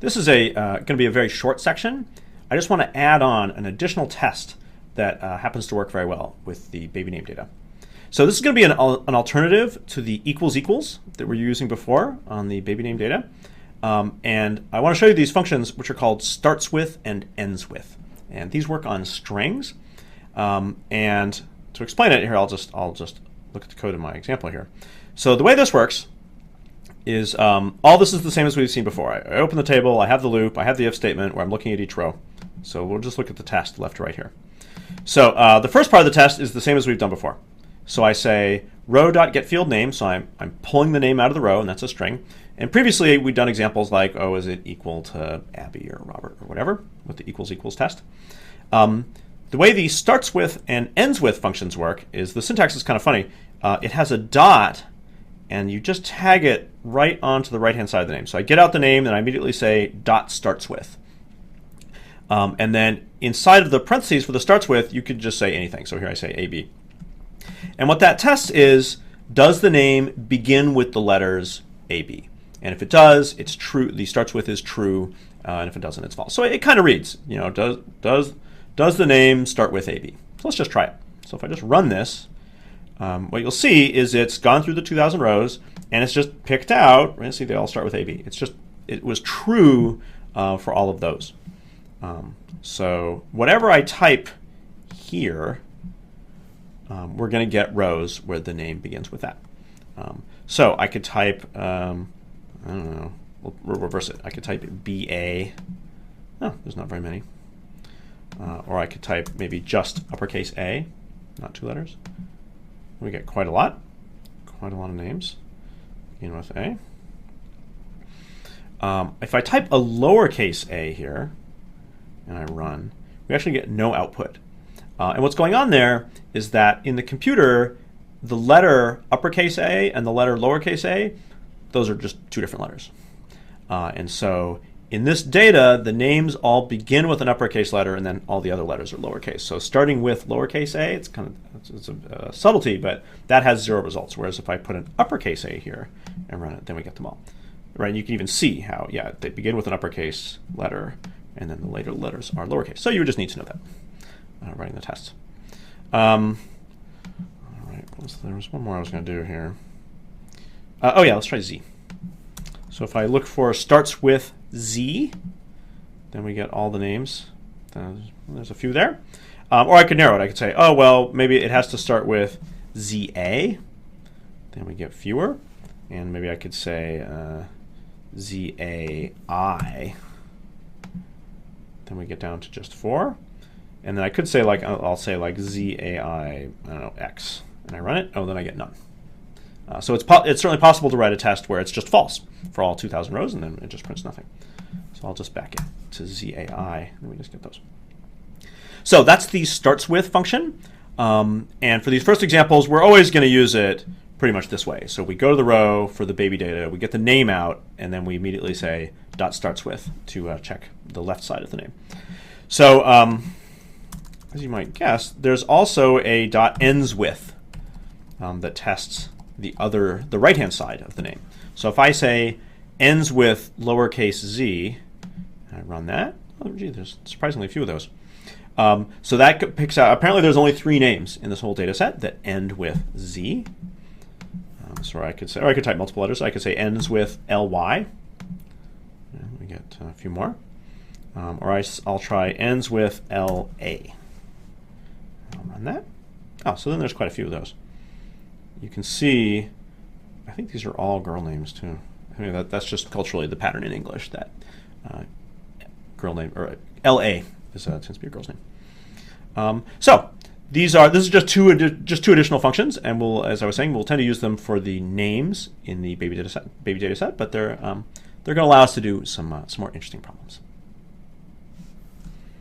this is going to be a very short section. I just want to add on an additional test that happens to work very well with the baby name data. So this is going to be an alternative to the equals equals that we were using before on the baby name data. And I want to show you these functions which are called starts with and ends with. And these work on strings. And to explain it here, I'll just look at the code in my example here. So the way this works is all this is the same as we've seen before. I open the table, I have the loop, I have the if statement where I'm looking at each row. So we'll just look at the test left to right here. So the first part of the test is the same as we've done before. So I say row.getFieldName, so I'm pulling the name out of the row, and that's a string. And previously we've done examples like, oh, is it equal to Abby or Robert or whatever with the equals equals test. The way the starts with and ends with functions work is the syntax is kind of funny. It has a dot, and you just tag it right onto the right-hand side of the name. So I get out the name, and I immediately say dot starts with. And then inside of the parentheses for the starts with, you could just say anything. So here I say AB. And what that tests is, does the name begin with the letters AB? And if it does, it's true. The starts with is true, and if it doesn't, it's false. So it kind of reads, you know, does the name start with AB? So let's just try it. So if I just run this, what you'll see is it's gone through the 2,000 rows, and it's just picked out. Right? See, they all start with AB. It was true for all of those. So whatever I type here, we're going to get rows where the name begins with that. So I could type, I don't know, we'll reverse it. I could type BA. Oh, there's not very many. Or I could type maybe just uppercase A, not 2 letters. We get quite a lot of names. Begin with A. If I type a lowercase a here, and I run, we actually get no output. And what's going on there is that in the computer, the letter uppercase A and the letter lowercase a, those are just 2 different letters. And so in this data, the names all begin with an uppercase letter, and then all the other letters are lowercase. So starting with lowercase a, it's a subtlety, but that has 0 results. Whereas if I put an uppercase a here and run it, then we get them all. Right? And you can even see how, yeah, they begin with an uppercase letter, and then the later letters are lowercase. So you would just need to know that writing the test. All right, there was one more I was going to do here. Oh yeah, let's try Z. So if I look for starts with Z, then we get all the names. There's a few there. Or I could narrow it. I could say, oh, well, maybe it has to start with ZA. Then we get fewer. And maybe I could say ZAI. Then we get down to just 4. And then I could say, like, I'll say like ZAI, I don't know, X. And I run it. Oh, then I get none. So it's certainly possible to write a test where it's just false for all 2,000 rows, and then it just prints nothing. So I'll just back it to ZAI, and we just get those. So that's the starts with function. And for these first examples, we're always going to use it pretty much this way. So we go to the row for the baby data, we get the name out, and then we immediately say dot starts with to check the left side of the name. So as you might guess, there's also a dot ends with that tests the right-hand side of the name. So if I say ends with lowercase z, and I run that, oh gee, there's surprisingly few of those. So that picks out, apparently there's only 3 names in this whole data set that end with z. So I could say, or I could type multiple letters. I could say ends with ly. And we get a few more. Or I'll try ends with la. I'll run that. Oh, so then there's quite a few of those. You can see, I think these are all girl names too. I mean, that's just culturally the pattern in English that girl name, or LA tends to be a girl's name. So this is just two additional functions, and we'll, as I was saying, we'll tend to use them for the names in the baby data set. But they're going to allow us to do some more interesting problems.